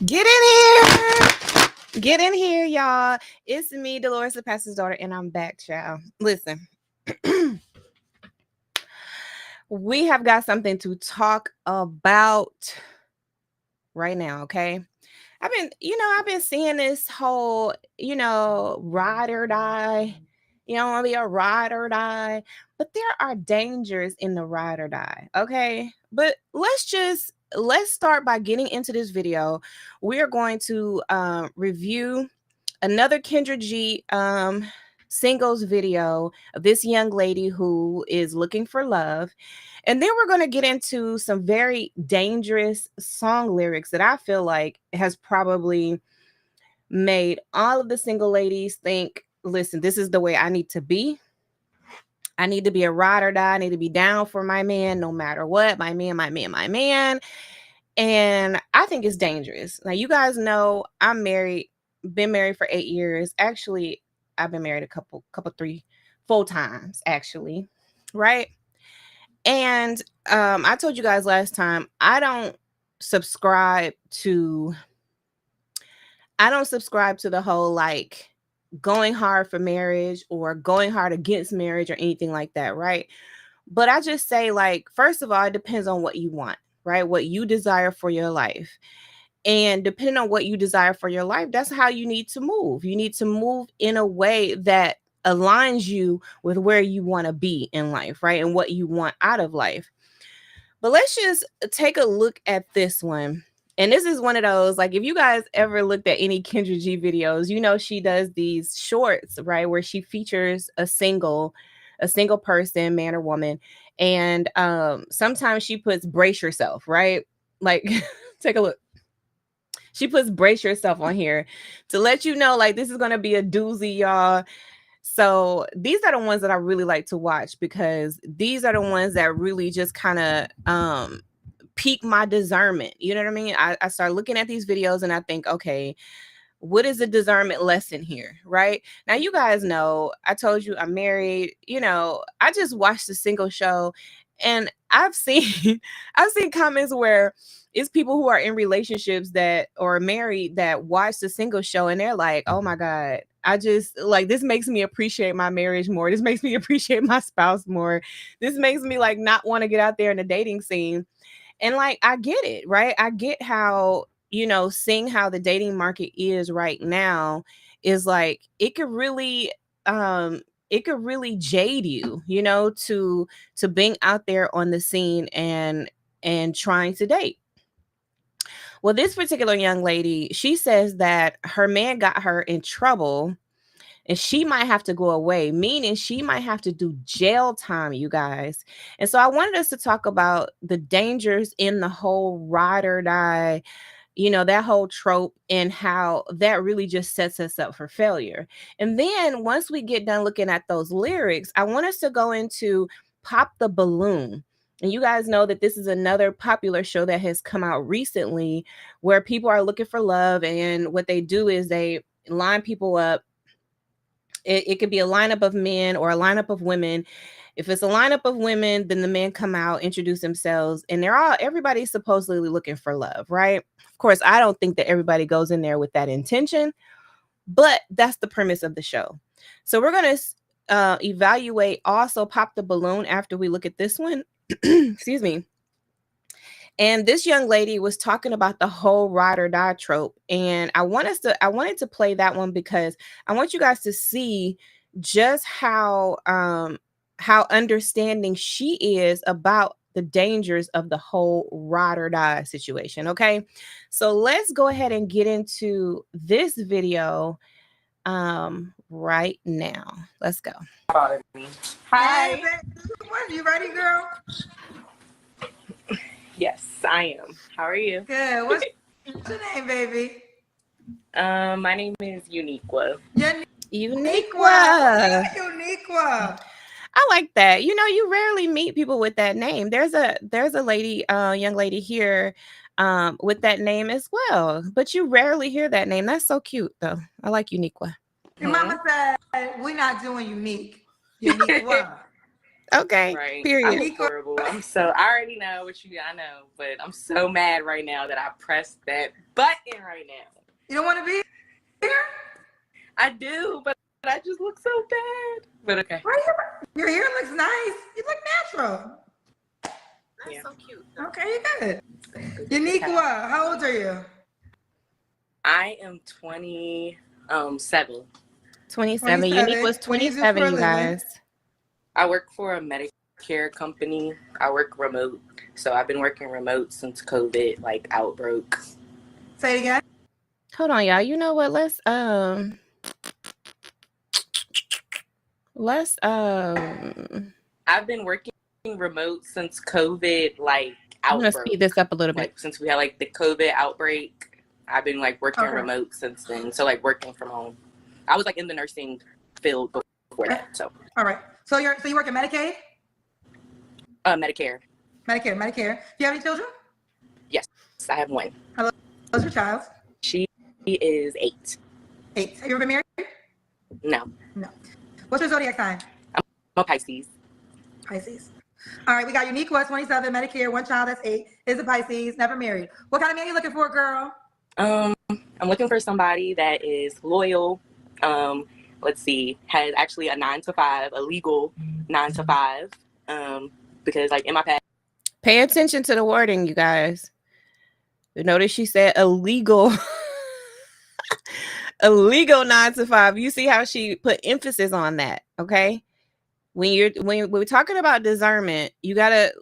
Get in here. Get in here, y'all. It's me, Dolores, the pastor's daughter, and I'm back, child. Listen, we have got something to talk about right now, okay? I've been seeing this whole, ride or die. You don't want to be a ride or die. But there are dangers in the ride or die, okay? But let's start by getting into this video. We are going to review another Kendra G singles video of this young lady who is looking for love. And then we're going to get into some very dangerous song lyrics that I feel like has probably made all of the single ladies think, listen, this is the way I need to be. I need to be a ride or die. I need to be down for my man no matter what. My man, my man, my man. And I think it's dangerous. Now, you guys know I'm married, been married for 8 years. Actually, I've been married a couple, three full times, actually. Right. And I told you guys last time, subscribe to I don't subscribe to the whole like going hard for marriage or going hard against marriage or anything like that, right? But I just say, like, first of all, it depends on what you want, right? What you desire for your life. And depending on what you desire for your life, that's how you need to move. You need to move in a way that aligns you with where you want to be in life, right? And what you want out of life. But let's just take a look at this one. And this is one of those, like, if you guys ever looked at any Kendra G videos, you know she does these shorts, right, where she features a single person, man or woman. And sometimes she puts brace yourself, right? Like, take a look. She puts brace yourself on here to let you know, like, this is going to be a doozy, y'all. So these are the ones that I really like to watch because these are the ones that really just kind of pique my discernment. You know what I mean? I start looking at these videos and I think, okay, what is the discernment lesson here? Right now, you guys know, I told you I'm married. I just watched the single show and I've seen I've seen comments where it's people who are in relationships that or married that watch the single show and they're like, oh my God, I just like this makes me appreciate my marriage more. This makes me appreciate my spouse more. This makes me like not want to get out there in the dating scene. And like, I get it, right? I get how, seeing how the dating market is right now is like, it could really jade you, to being out there on the scene and trying to date. Well, this particular young lady, she says that her man got her in trouble and she might have to go away, meaning she might have to do jail time, you guys. And so I wanted us to talk about the dangers in the whole ride or die, that whole trope and how that really just sets us up for failure. And then once we get done looking at those lyrics, I want us to go into Pop the Balloon. And you guys know that this is another popular show that has come out recently where people are looking for love. And what they do is they line people up. It could be a lineup of men or a lineup of women. If it's a lineup of women, then the men come out, introduce themselves, and everybody's supposedly looking for love, right? Of course, I don't think that everybody goes in there with that intention, but that's the premise of the show. So we're going to evaluate also Pop the Balloon after we look at this one. Excuse me. And this young lady was talking about the whole ride or die trope. And I wanted to play that one because I want you guys to see just how understanding she is about the dangers of the whole ride or die situation. Okay. So let's go ahead and get into this video right now. Let's go. Hi. Hey, what, you ready, girl? Yes, I am. How are you? Good. What's your name, baby? My name is Uniqua. Uniqua. I like that. You rarely meet people with that name. There's a lady, young lady here, with that name as well. But you rarely hear that name. That's so cute, though. I like Uniqua. Your mama said we're not doing unique. Uniqua. Okay. Right. I Period. look horrible. I already know I know, but I'm so mad right now that I pressed that button right now. You don't want to be here? I do, but I just look so bad. But okay. Your hair looks nice. You look natural. That's so cute. Okay, you good. Uniqua, how old are you? I am 27. 27. Unique was 27, you guys. I work for a Medicare company. I work remote. So I've been working remote since COVID outbroke. Say it again. Hold on, y'all. You know what? Let's I've been working remote since COVID outbroke. I'm gonna speed this up a little bit. Since we had the COVID outbreak, I've been working remote since then. So working from home. I was in the nursing field before that. So all right. So you work in Medicaid? Medicare. Medicare. Do you have any children? Yes, I have one. How old's your child? She is 8. 8. Have you ever been married? No. What's your zodiac sign? I'm a Pisces. All right, we got Uniqua, 27, Medicare, one child, that's 8, is a Pisces, never married. What kind of man are you looking for, girl? I'm looking for somebody that is loyal. Let's see, has actually a 9-to-5, a legal 9-to-5. Because in my past. Pay attention to the wording, you guys. Notice she said illegal. A legal 9-to-5. You see how she put emphasis on that, okay? When we're talking about discernment, you gotta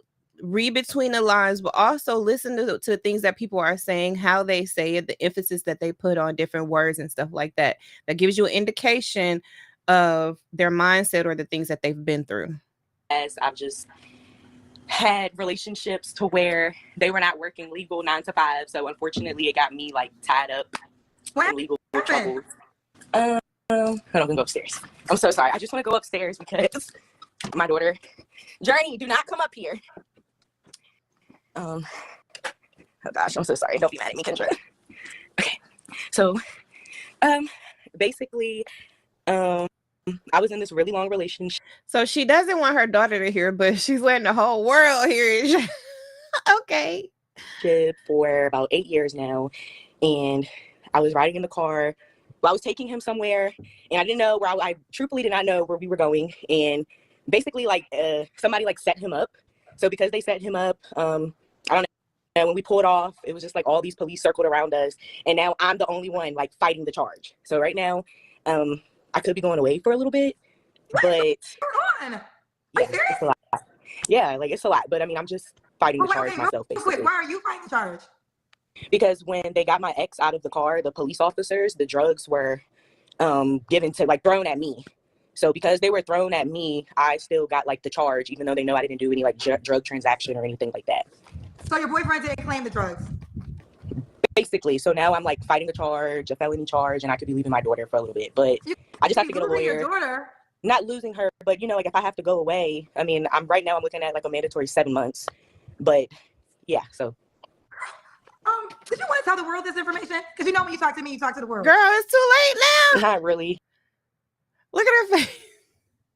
read between the lines, but also listen to things that people are saying, how they say it, the emphasis that they put on different words and stuff like that. That gives you an indication of their mindset or the things that they've been through. As I've just had relationships to where they were not working legal 9-to-5, so unfortunately it got me tied up in legal trouble. Hold on, I'm gonna go upstairs. I'm so sorry. I just want to go upstairs because my daughter, Journey, do not come up here. Oh gosh, I'm so sorry. Don't be mad at me, Kendra. Okay, so basically, I was in this really long relationship. So she doesn't want her daughter to hear, but she's letting the whole world hear it. Okay. For about 8 years now, and I was riding in the car. Well, I was taking him somewhere, and I didn't know where. I truthfully did not know where we were going, and basically, somebody set him up. So because they set him up, I don't know. When we pulled off, it was just all these police circled around us, and now I'm the only one fighting the charge. So right now, I could be going away for a little bit, but yeah, it's a lot. Yeah, it's a lot. But I mean, I'm just fighting the charge myself. Basically. Why are you fighting the charge? Because when they got my ex out of the car, the police officers, the drugs were given to thrown at me. So because they were thrown at me, I still got the charge, even though they know I didn't do any drug transaction or anything like that. So your boyfriend didn't claim the drugs? Basically. So now I'm fighting the charge, a felony charge, and I could be leaving my daughter for a little bit. But I just have to get a lawyer. Your daughter? Not losing her, but if I have to go away, I mean, I'm looking at a mandatory 7 months. But yeah, so. Did you want to tell the world this information? Because when you talk to me, you talk to the world. Girl, it's too late now. Not really. Look at her face.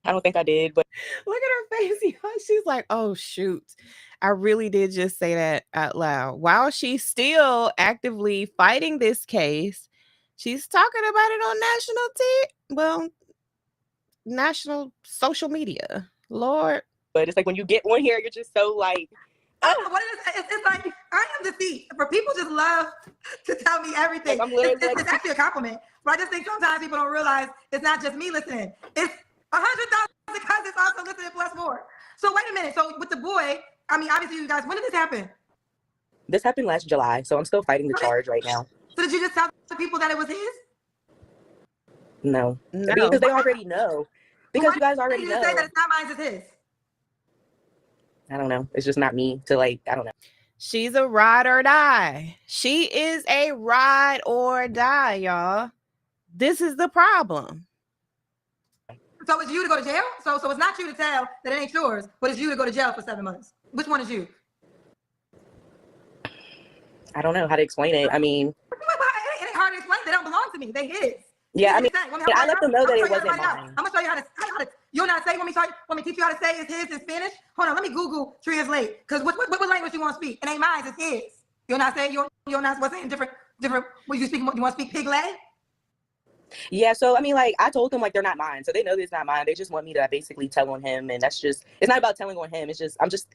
I don't think I did, but look at her face. She's like, oh shoot. I really did just say that out loud. While she's still actively fighting this case, she's talking about it on national social media. Lord. But it's when you get on here, you're just so what it's I am defeat. For people just love to tell me everything. It's actually a compliment. But I just think sometimes people don't realize it's not just me listening. It's 100,000 cousins also listening plus more. So wait a minute. So with the boy, I mean, obviously you guys, when did this happen? This happened last July, so I'm still fighting the charge right now. So did you just tell the people that it was his? No. Because they already know. Because you guys already know. Say that it's not mine, it's his. I don't know. It's just not me to I don't know. She's a ride or die. She is a ride or die, y'all. This is the problem. So it's you to go to jail? So it's not you to tell that it ain't yours, but it's you to go to jail for 7 months. Which one is you? I don't know how to explain it. I mean, it ain't hard to explain. They don't belong to me. They his. Yeah, I mean, say. I let them know that it wasn't mine. I'm gonna show you how to. You know how to say? Want me teach you how to say is his in Spanish? Hold on, let me Google translate. Cause what language you want to speak? It ain't mine. It's his. You know how to say? You know what's saying different. What you speak? You want to speak pig Latin? Yeah, so I mean, like I told them like they're not mine, so they know it's not mine. They just want me to basically tell on him, and that's just it's not about telling on him. It's just I'm just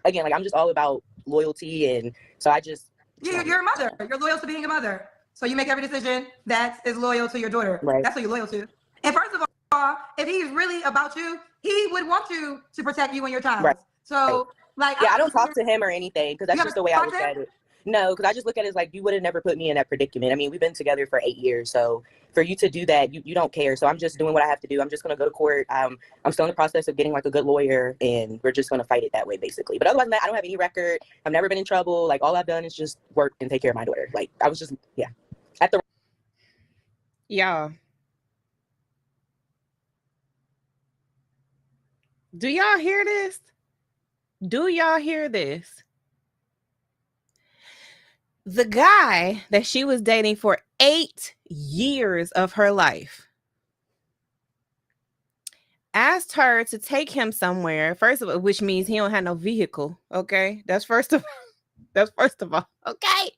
all about loyalty, and so I just you're a mother. You're loyal to being a mother, so you make every decision that is loyal to your daughter. Right. That's what you're loyal to. And first of all, if he's really about you, he would want you to protect you and your child. Right. So like, yeah, I don't talk to him or anything because that's just the way I look at it. No, because I just look at it as like you would have never put me in that predicament. I mean, we've been together for 8 years, so for you to do that, you don't care. So I'm just doing what I have to do. I'm just gonna go to court. I'm still in the process of getting like a good lawyer, and we're just gonna fight it that way, basically. But otherwise, I don't have any record. I've never been in trouble. Like all I've done is just work and take care of my daughter. Like I was just at the Y'all. Do y'all hear this? Do y'all hear this? The guy that she was dating for 8 years of her life asked her to take him somewhere. First of all, which means he don't have no vehicle. Okay, that's first of all. Okay,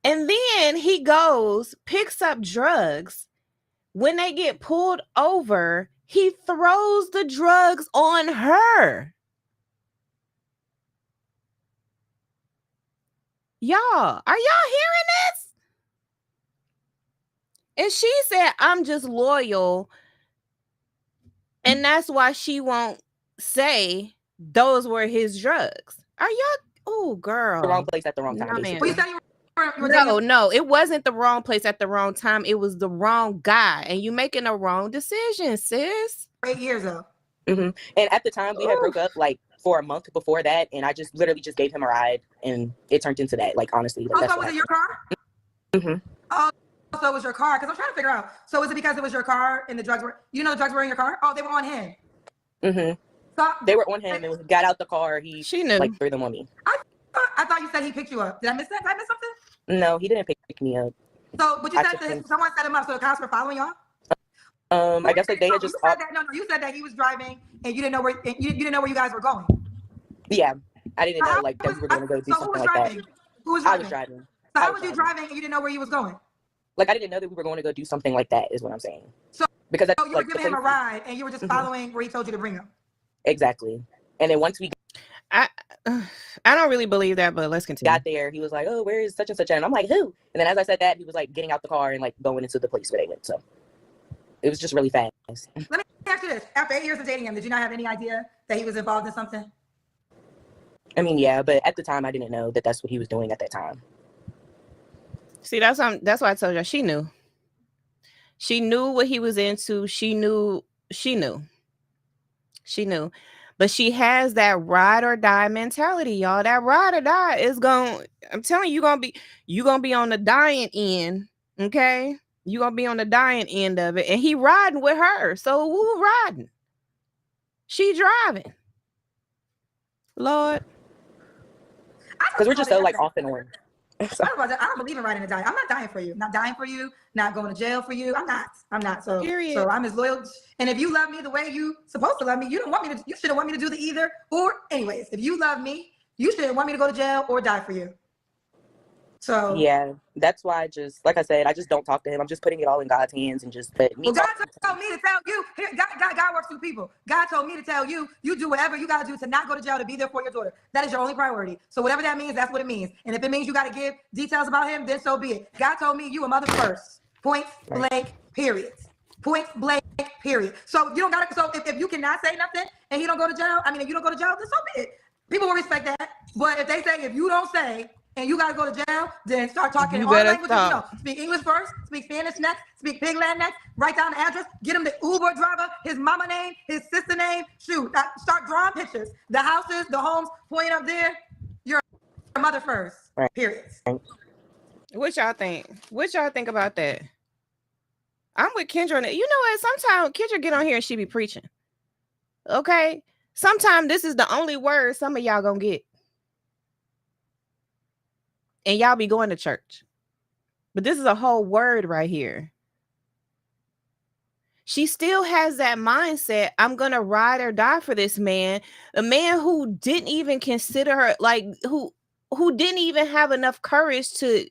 and then he goes, picks up drugs. When they get pulled over, he throws the drugs on her. Y'all, are y'all hearing this? And she said, I'm just loyal. And that's why she won't say those were his drugs. Are y'all? Oh, girl. The wrong place at the wrong time. No, it wasn't the wrong place at the wrong time. It was the wrong guy. And you making a wrong decision, sis. 8 years ago. Mm-hmm. And at the time, we had broke up like for a month before that, and I just literally just gave him a ride, and it turned into that. Like honestly, like, so was it your car? Mm-hmm. Oh, so it was your car? Because I'm trying to figure out. So is it because it was your car and the drugs were? You know, the drugs were in your car. Oh, they were on him. Mm-hmm. So they were on him, and when he got out the car, she knew. Like threw them on me. I thought you said he picked you up. Did I miss that? Did I miss something? No, he didn't pick me up. So, but you said that someone set him up, so the cops were following y'all. I guess like they had just. You said that he was driving, and you didn't know where you didn't know where you guys were going. Yeah, I didn't know like that we were going to go do something like that. Who was driving? I was driving. So how was you driving, and you didn't know where you was going? Like I didn't know that we were going to go do something like that. Is what I'm saying. So because you were giving him a ride, and you were just following where he told you to bring him. Exactly, and then once we. I don't really believe that, but let's continue. Got there, he was like, "Oh, where is such and such?" And I'm like, "Who?" And then as I said that, he was like getting out the car and like going into the place where they went. So it was just really fast. Let me ask you this: after 8 years of dating him, did you not have any idea that he was involved in something? I mean, yeah, but at the time, I didn't know that that's what he was doing at that time. See, that's why I told you she knew. She knew what he was into. She knew. But she has that ride or die mentality, y'all. That ride or die is I'm telling you, you're gonna be on the dying end. Okay? You're gonna be on the dying end of it. And he riding with her. So who riding? She driving. Lord. Because we're just so like off and on. I don't believe in riding or dying. I'm not dying for you. Not dying for you. Not going to jail for you. I'm not. So, period. So I'm as loyal. And if you love me the way you supposed to love me, you shouldn't want me to do the either. Or anyways, if you love me, you shouldn't want me to go to jail or die for you. So yeah, that's why like I said, I just don't talk to him. I'm just putting it all in God's hands and just let me. Well, God told me to tell you. God works through people. God told me to tell you. You do whatever you got to do to not go to jail, to be there for your daughter. That is your only priority. So whatever that means, that's what it means. And if it means you got to give details about him, then so be it. God told me you a mother first. Point blank. Period. Point blank. Period. So you don't got to. So if you cannot say nothing and he don't go to jail, if you don't go to jail, then so be it. People will respect that. But if they say if you don't say and you gotta go to jail, then start talking all languages. Speak English first, speak Spanish next, speak Pig Latin next, write down the address, get him the Uber driver, his mama name, his sister name, start drawing pictures. The houses, the homes, point up there. You're a mother first, period. What y'all think? What y'all think about that? I'm with Kendra. You know what? Sometimes Kendra get on here and she be preaching. Okay? Sometimes this is the only word some of y'all gonna get. And y'all be going to church. But this is a whole word right here. She still has that mindset. I'm going to ride or die for this man, a man who didn't even consider her, like who didn't even have enough courage to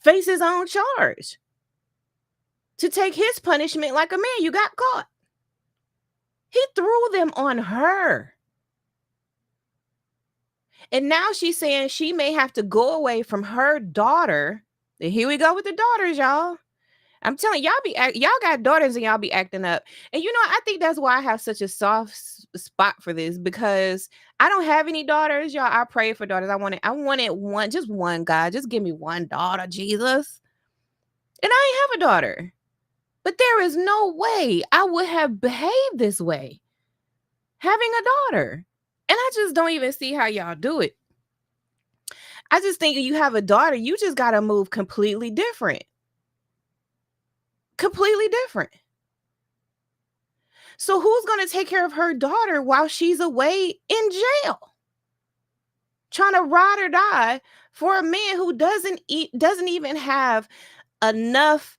face his own charge, to take his punishment like a man. You got caught. He threw them on her. And now she's saying she may have to go away from her daughter. And here we go with the daughters, y'all. I'm telling y'all, y'all got daughters and y'all be acting up. And I think that's why I have such a soft spot for this, because I don't have any daughters, y'all. I pray for daughters. I wanted one, just one, God. Just give me one daughter, Jesus. And I ain't have a daughter. But there is no way I would have behaved this way having a daughter. And I just don't even see how y'all do it. I just think you have a daughter, you just got to move completely different. Completely different. So who's going to take care of her daughter while she's away in jail? Trying to ride or die for a man who doesn't even have enough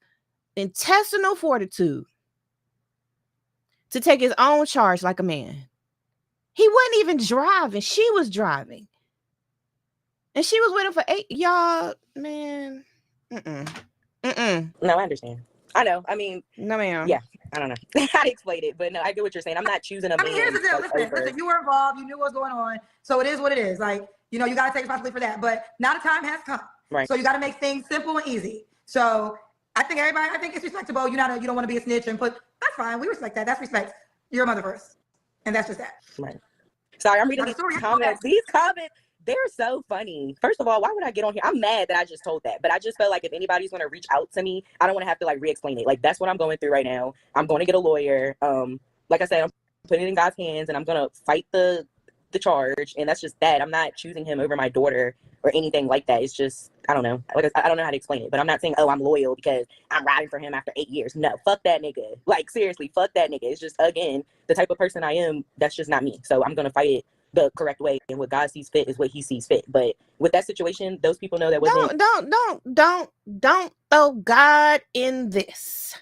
intestinal fortitude to take his own charge like a man. He wasn't even driving. She was driving. And she was with him for 8. Y'all, man. No, I understand. I know. I mean, no, ma'am. Yeah, I don't know how to explain it, but no, I get what you're saying. I'm not choosing a man. Here's the deal. Listen, you were involved. You knew what was going on. So it is what it is. Like, you got to take responsibility for that. But now the time has come. Right. So you got to make things simple and easy. So I think it's respectable. You don't want to be a snitch and that's fine. We respect that. That's respect. You're a mother first. And that's just that. Right. Sorry, I'm reading these comments. These comments, they're so funny. First of all, why would I get on here? I'm mad that I just told that, but I just felt like if anybody's going to reach out to me, I don't want to have to re-explain it. That's what I'm going through right now. I'm going to get a lawyer. Like I said, I'm putting it in God's hands, and I'm going to fight the charge, and that's just that. I'm not choosing him over my daughter or anything like that. It's just, I don't know. I don't know how to explain it, but I'm not saying, oh, I'm loyal because I'm riding for him after 8 years. No, fuck that nigga. Seriously, fuck that nigga. It's just, again, the type of person I am, that's just not me. So I'm going to fight it the correct way, and what God sees fit is what he sees fit. But with that situation, those people know that wasn't. Don't throw God in this.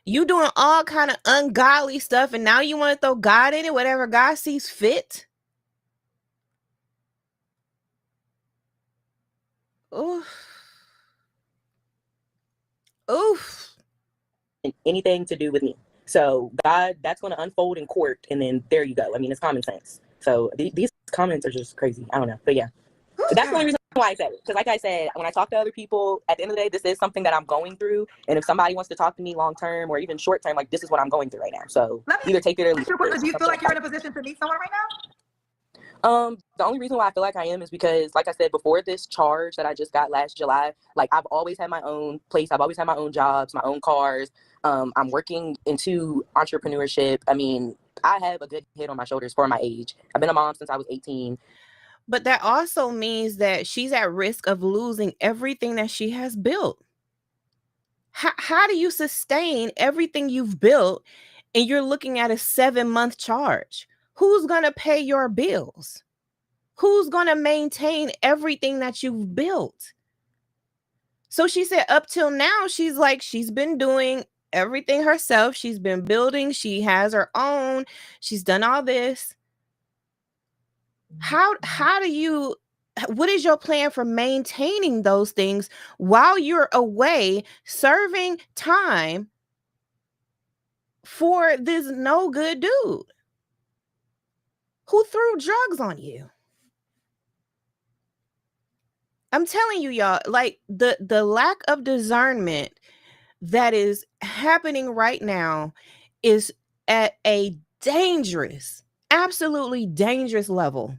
You doing all kind of ungodly stuff, and now you want to throw God in it, whatever God sees fit. Oof. Anything to do with me. So God, that's going to unfold in court, and then there you go. I mean, it's common sense. So these comments are just crazy. I don't know, but yeah, that's the only reason why I said it. Because like I said, when I talk to other people, at the end of the day, this is something that I'm going through. And if somebody wants to talk to me long term or even short term, this is what I'm going through right now. So either take it or leave it. Do you feel like you're in a position to meet someone right now? The only reason why I feel like I am is because, like I said, before this charge that I just got last July, I've always had my own place. I've always had my own jobs, my own cars. I'm working into entrepreneurship. I mean, I have a good head on my shoulders for my age. I've been a mom since I was 18. But that also means that she's at risk of losing everything that she has built. How do you sustain everything you've built and you're looking at a 7-month charge? Who's going to pay your bills? Who's going to maintain everything that you've built? So she said up till now, she's been doing everything herself. She's been building. She has her own. She's done all this. What is your plan for maintaining those things while you're away serving time for this no good dude who threw drugs on you? I'm telling you, y'all, the lack of discernment that is happening right now is at a dangerous, absolutely dangerous level.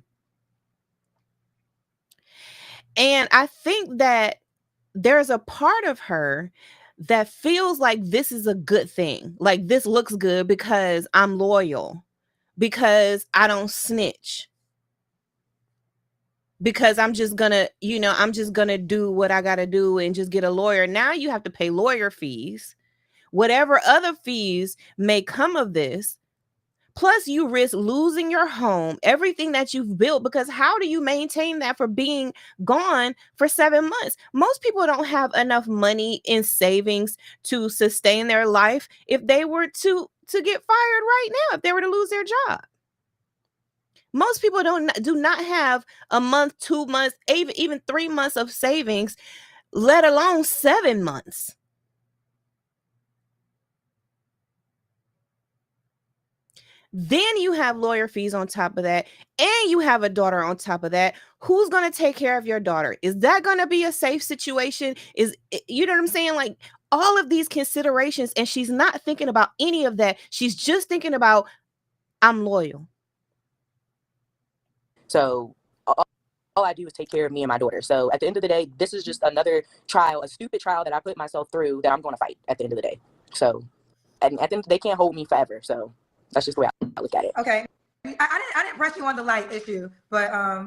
And I think that there's a part of her that feels like this is a good thing. Like, this looks good because I'm loyal, because I don't snitch, because I'm just gonna do what I gotta do and just get a lawyer. Now you have to pay lawyer fees, whatever other fees may come of this. Plus, you risk losing your home, everything that you've built, because how do you maintain that for being gone for 7 months? Most people don't have enough money in savings to sustain their life if they were to get fired right now, if they were to lose their job. Most people do not have a month, 2 months, even 3 months of savings, let alone 7 months. Then you have lawyer fees on top of that, and you have a daughter on top of that. Who's going to take care of your daughter? Is that going to be a safe situation? You know what I'm saying? Like, all of these considerations, and she's not thinking about any of that. She's just thinking about, I'm loyal. So all I do is take care of me and my daughter. So at the end of the day, this is just another trial, a stupid trial that I put myself through that I'm going to fight at the end of the day. So, and at the end, they can't hold me forever. So that's just the way I look at it. Okay. I didn't press you on the light issue, but I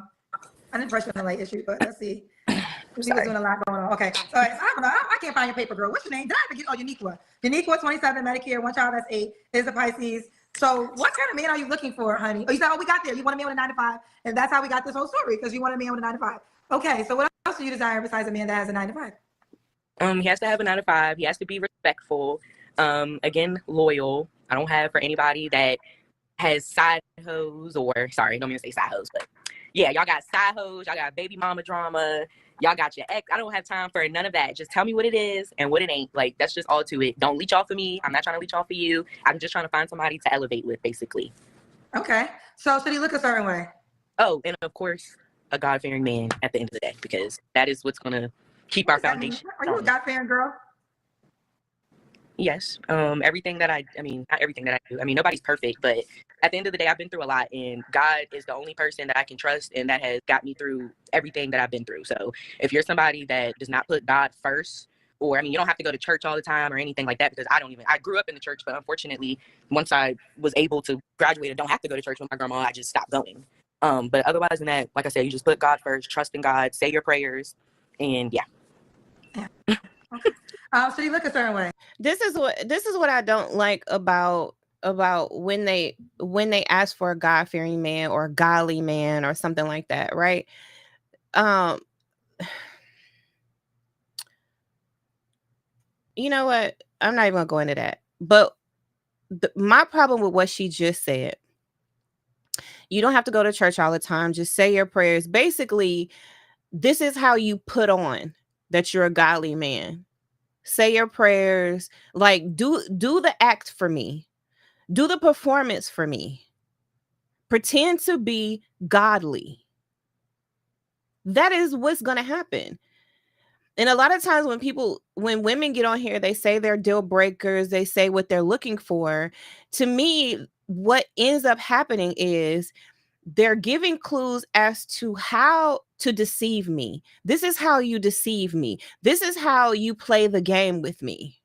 didn't press you on the light issue, but let's see. He was doing a lot going on. Okay. So I don't know. I can't find your paper, girl. What's your name? Did I forget? Oh, Uniqua. Uniqua, 27, Medicare, one child, that's 8, is a Pisces. So what kind of man are you looking for, honey? Oh, you said, oh, we got there. You want a man with a 9 to 5. And that's how we got this whole story, because you want a man with a 9 to 5. Okay. So what else do you desire besides a man that has a 9 to 5? He has to have a 9 to 5. He has to be respectful. Again, loyal. I don't have for anybody that has side hoes, or sorry, don't mean to say side hoes, but yeah, y'all got side hoes, y'all got baby mama drama, y'all got your ex. I don't have time for none of that. Just tell me what it is and what it ain't. Like, that's just all to it. Don't leech off of me. I'm not trying to leech off of you. I'm just trying to find somebody to elevate with, basically. Okay. So should he look a certain way? Oh, and of course, a God-fearing man at the end of the day, because that is what's going to keep our foundation. Are you a God-fearing girl? Yes. Everything that I mean, not everything that I do. I mean, nobody's perfect, but at the end of the day, I've been through a lot, and God is the only person that I can trust, and that has got me through everything that I've been through. So if you're somebody that does not put God first, or, I mean, you don't have to go to church all the time or anything like that, because I grew up in the church, but unfortunately, once I was able to graduate, I don't have to go to church with my grandma. I just stopped going. But otherwise than that, like I said, you just put God first, trust in God, say your prayers, and yeah. Okay. So you look a certain way. This is what I don't like about when they ask for a God-fearing man or a godly man or something like that, right? You know what? I'm not even gonna go into that. But my problem with what she just said, you don't have to go to church all the time. Just say your prayers. Basically, this is how you put on that you're a godly man. Say your prayers, like do the act for me. Do the performance for me. Pretend to be godly. That is what's going to happen. And a lot of times when women get on here, they say they're deal breakers, they say what they're looking for. To me, what ends up happening is they're giving clues as to how to deceive me. This is how you deceive me. This is how you play the game with me.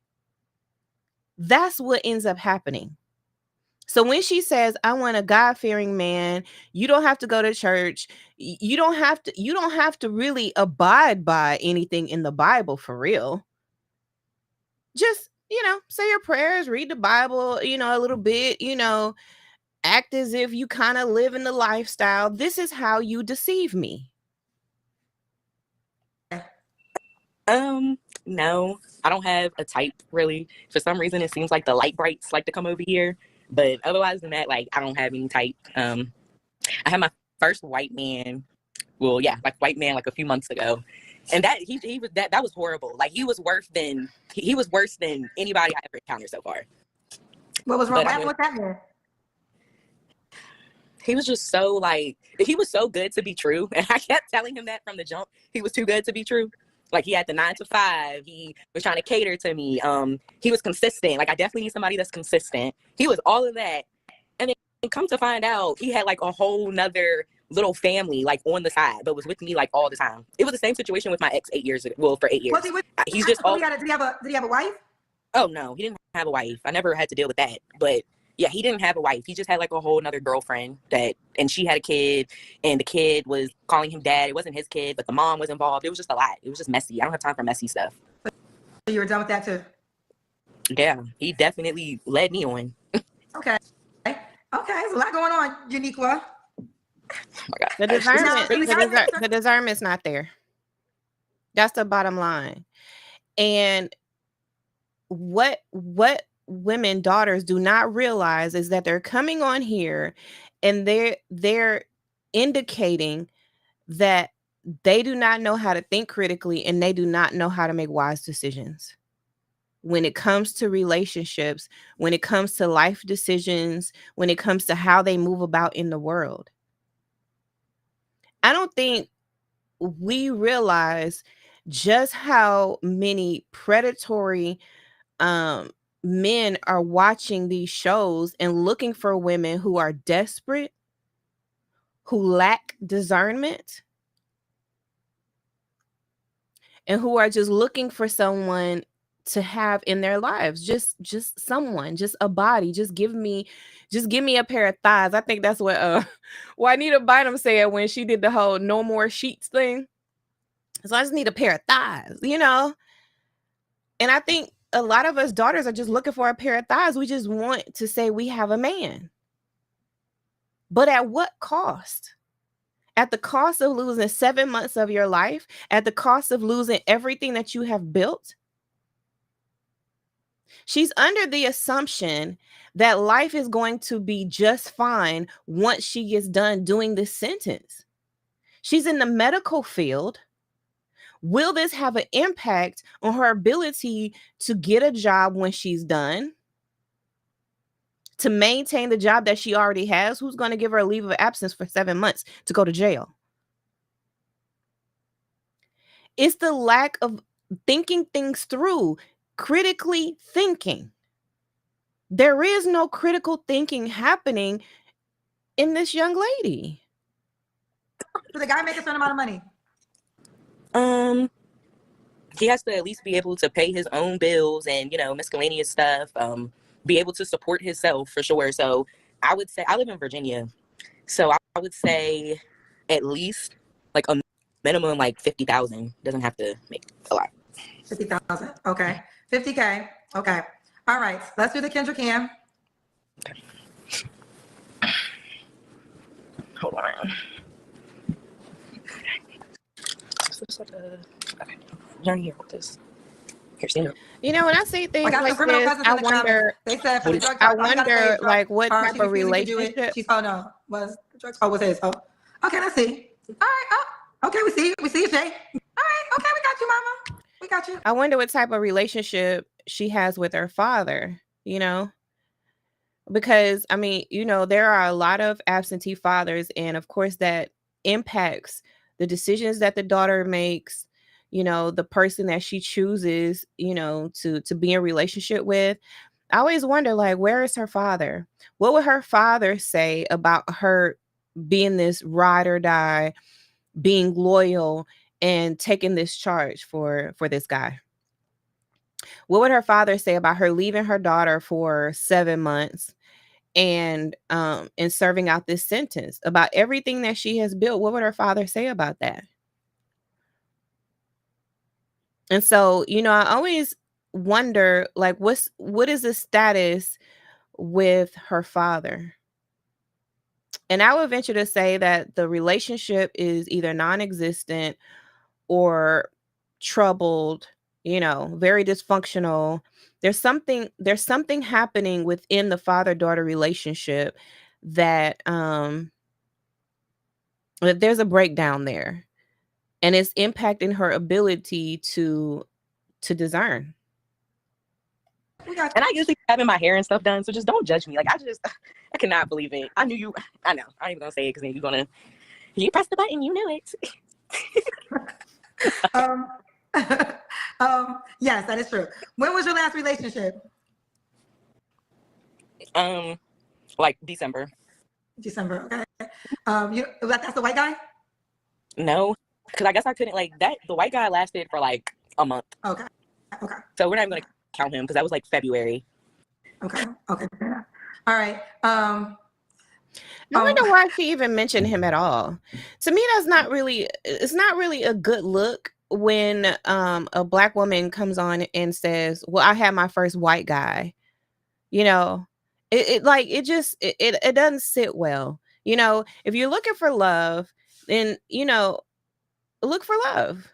That's what ends up happening. So when she says, I want a God-fearing man, you don't have to go to church. You don't have to really abide by anything in the Bible for real. Just, say your prayers, read the Bible, a little bit, act as if you kind of live in the lifestyle. This is how you deceive me. No, I don't have a type really. For some reason, it seems like the light brights like to come over here. But otherwise than that, like, I don't have any type. I had my first white man. Well, yeah, like white man, like a few months ago, and that he was that was horrible. Like, he was worse than anybody I ever encountered so far. What was wrong with that man? He was just so he was so good to be true, and I kept telling him that from the jump. He was too good to be true. Like, he had the 9 to 5. He was trying to cater to me. He was consistent. Like, I definitely need somebody that's consistent. He was all of that. And then come to find out, he had like a whole nother little family like on the side, but was with me like all the time. It was the same situation with my ex 8 years ago. Well, for 8 years. Was he with, He's just all. Did he have a wife? Oh no, he didn't have a wife. I never had to deal with that. But yeah, he didn't have a wife. He just had like a whole nother girlfriend and she had a kid, and the kid was calling him dad. It wasn't his kid, but the mom was involved. It was just a lot. It was just messy. I don't have time for messy stuff. So you were done with that too? Yeah, he definitely led me on. Okay. Okay, there's a lot going on, Uniqua. Oh my God. The discernment's not there. That's the bottom line. And what women daughters do not realize is that they're coming on here and they're indicating that they do not know how to think critically and they do not know how to make wise decisions when it comes to relationships, when it comes to life decisions, when it comes to how they move about in the world. I don't think we realize just how many predatory men are watching these shows and looking for women who are desperate, who lack discernment, and who are just looking for someone to have in their lives. Just someone, just a body. Just give me a pair of thighs. I think that's what Juanita Bynum said when she did the whole no more sheets thing. So I just need a pair of thighs, you know? And I think a lot of us daughters are just looking for a pair of thighs. We just want to say we have a man. But at what cost? At the cost of losing 7 months of your life, at the cost of losing everything that you have built. She's under the assumption that life is going to be just fine once she gets done doing this sentence. She's in the medical field. Will this have an impact on her ability to get a job when she's done? To maintain the job that she already has? Who's going to give her a leave of absence for 7 months to go to jail? It's the lack of thinking things through, critically thinking. There is no critical thinking happening in this young lady. Does the guy make a certain amount of money? He has to at least be able to pay his own bills and, miscellaneous stuff, be able to support himself for sure. So I would say, I live in Virginia, so I would say at least like a minimum like 50,000. Doesn't have to make a lot. 50,000. Okay. 50K. Okay. All right. Let's do the Kendra Cam. Okay. Hold on. So it's like a, okay. Learn here with this. Here's the You know, when I see things like criminal this, cousins I in the comments. wonder. They said for the drug I charge, all you gotta say wonder, is drug, like, what or type she of refusing to do it. relationship. She's no. Was the drug? Oh, was his? Oh, okay. Let's see. All right. Oh, okay. We see you. We see you, Shay. All right. Okay. We got you, Mama. We got you. I wonder what type of relationship she has with her father. You know, because I mean, there are a lot of absentee fathers, and of course, that impacts the decisions that the daughter makes. The person that she chooses, to be in relationship with. I always wonder, like, where is her father? What would her father say about her being this ride or die, being loyal, and taking this charge for this guy? What would her father say about her leaving her daughter for 7 months and serving out this sentence, about everything that she has built? What would her father say about that? And so, I always wonder, like, what is the status with her father? And I would venture to say that the relationship is either non-existent or troubled, very dysfunctional. There's something happening within the father-daughter relationship that that there's a breakdown there, and it's impacting her ability to discern. And I usually having my hair and stuff done, so just don't judge me. Like, I cannot believe it. I knew you. I know. I ain't even gonna say it because then you press the button, you knew it. Yes, that is true. When was your last relationship? Like December. December. Okay. That's the white guy? No, because I guess I couldn't like that. The white guy lasted for like a month. Okay. So we're not even gonna count him because that was like February. Okay. All right. I wonder why she even mentioned him at all. To me, it's not really a good look when a Black woman comes on and says, well, I had my first white guy, it doesn't sit well. If you're looking for love, then look for love.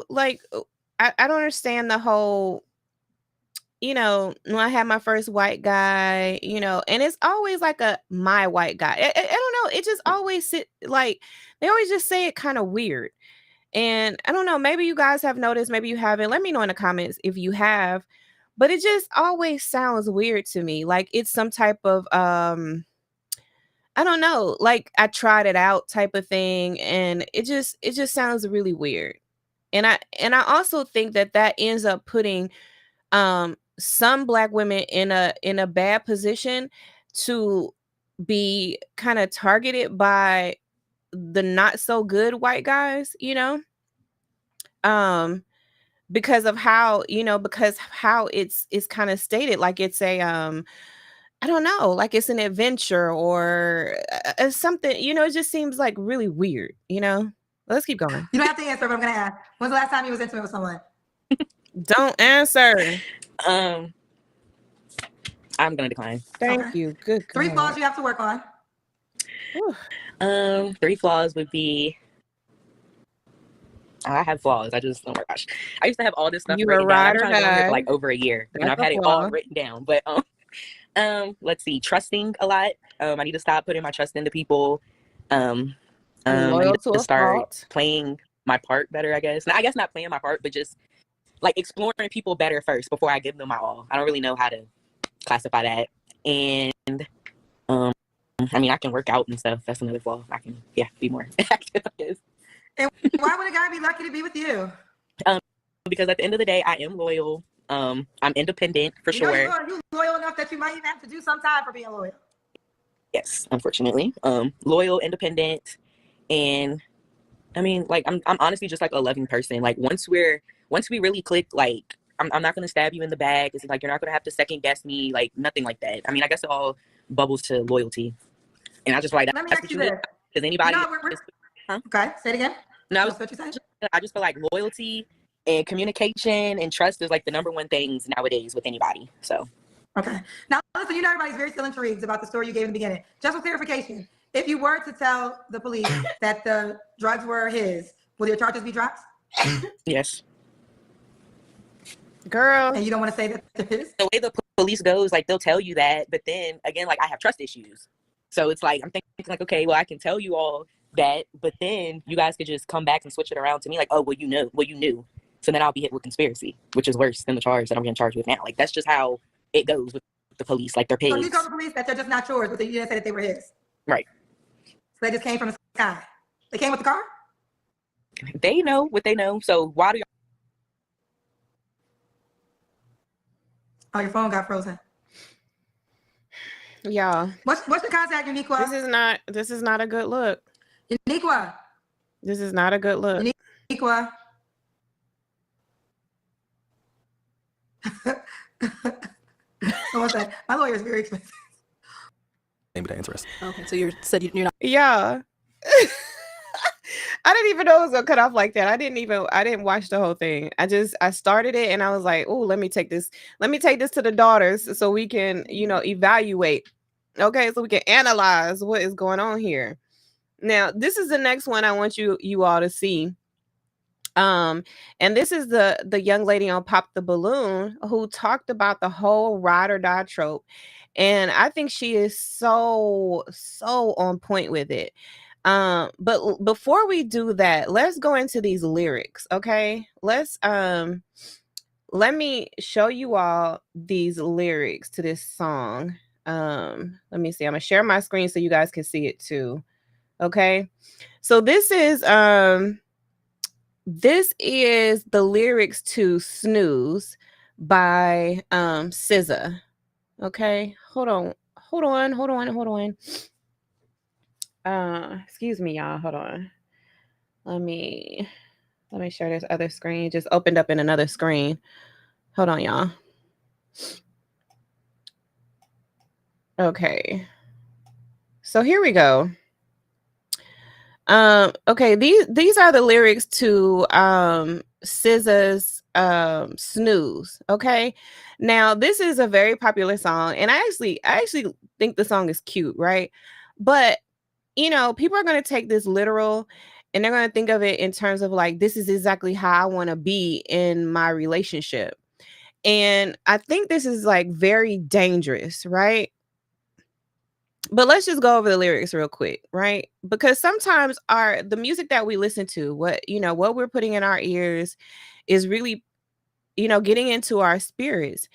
Like, I don't understand the whole, when I had my first white guy, and it's always like a my white guy. I don't know. It just always like, they always just say it kind of weird. And I don't know, maybe you guys have noticed, maybe you haven't. Let me know in the comments if you have. But it just always sounds weird to me. Like it's some type of I don't know, like I tried it out type of thing, and it just sounds really weird. And I also think that ends up putting some black women in a bad position to be kind of targeted by the not so good white guys, um because of how, it's kind of stated, like it's a I don't know, like it's an adventure or something, it just seems like really weird. Let's keep going. You don't have to answer, but I'm gonna ask. When's the last time you was intimate with someone? Don't answer. Um, I'm gonna decline. Thank you. Good God. 3 flaws you have to work on. Whew. 3 flaws would be, I have flaws. I just, oh my gosh, I used to have all this stuff You a written down. I've ride been or trying to go on here for die. like over a year. That's I've a had it all flaw. written down. But let's see, trusting a lot. I need to stop putting my trust into people. I Loyal need to to a start fault. playing my part better, I guess. I guess not playing my part, but just like exploring people better first before I give them my all. I don't really know how to classify that. And I mean, I can work out and stuff. That's another flaw. I can, be more active, I guess. And why would a guy be lucky to be with you? Because at the end of the day, I am loyal. I'm independent for sure. You're loyal enough that you might even have to do some time for being loyal. Yes, unfortunately. Loyal, independent, and I mean, like I'm honestly just like a loving person. Like once we really click, like I'm not gonna stab you in the back. It's like you're not gonna have to second guess me, like nothing like that. I mean, I guess it all bubbles to loyalty, and I just like that. Let me That's ask what you you need. this. Because anybody, huh? Okay, say it again. No, That's what you said. I just feel like loyalty and communication and trust is like the number one things nowadays with anybody. So. Okay. Now, listen, everybody's very still intrigued about the story you gave in the beginning. Just for clarification, if you were to tell the police that the drugs were his, will your charges be dropped? Yes. Girl. And you don't want to say that they're his? The way the police goes, like they'll tell you that, but then again, like I have trust issues. So it's like I'm thinking like, okay, well I can tell you all that, but then you guys could just come back and switch it around to me like, oh, well you knew. So then I'll be hit with conspiracy, which is worse than the charge that I'm getting charged with now. Like that's just how it goes with the police. Like they're paid. So you told the police that they're just not yours, but you didn't say that they were his. Right. So they just came from the sky. They came with the car? They know what they know. So why do y'all? Oh, your phone got frozen. Yeah. What's your contact, Uniqua? This is not a good look. Uniqua. This is not a good look. Uniqua. What's that? My lawyer is very expensive. Maybe that interesting. Okay, so you said you're not. Yeah. I didn't even know it was gonna cut off like that. I didn't watch the whole thing. I started it and I was like, oh, let me take this to the daughters so we can, evaluate. Okay, so we can analyze what is going on here. Now, this is the next one I want you all to see. And this is the young lady on Pop the Balloon who talked about the whole ride or die trope. And I think she is so on point with it. But before we do that, let's go into these lyrics, okay? Let me show you all these lyrics to this song. Let me see. I'm gonna share my screen so you guys can see it too. Okay. So this is the lyrics to Snooze by SZA. Okay. Hold on. Excuse me, y'all. Hold on. Let me share this other screen. It just opened up in another screen. Hold on, y'all. Okay. So here we go. Okay, these are the lyrics to SZA's Snooze. Okay. Now, this is a very popular song, and I actually think the song is cute, right? But people are going to take this literal, and they're going to think of it in terms of like, this is exactly how I want to be in my relationship. And I think this is like very dangerous, right? But let's just go over the lyrics real quick, right? Because sometimes the music that we listen to, what we're putting in our ears is really, getting into our spirits,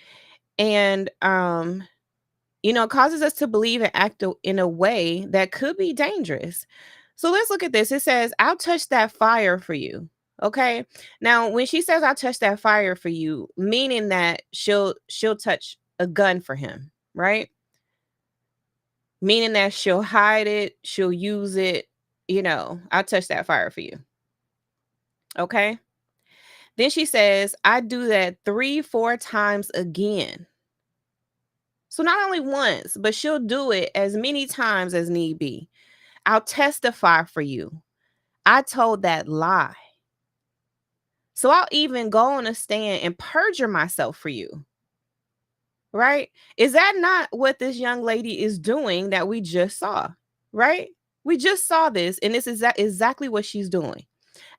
and causes us to believe and act in a way that could be dangerous. So let's look at this. It says, "I'll touch that fire for you." Okay? Now, when she says "I'll touch that fire for you," meaning that she'll touch a gun for him, right? Meaning that she'll hide it, she'll use it, "I'll touch that fire for you." Okay? Then she says, "I do that 3, 4 times again." So not only once, but she'll do it as many times as need be. "I'll testify for you. I told that lie. So I'll even go on a stand and perjure myself for you." Right? Is that not what this young lady is doing that we just saw? Right? We just saw this, and this is exactly what she's doing.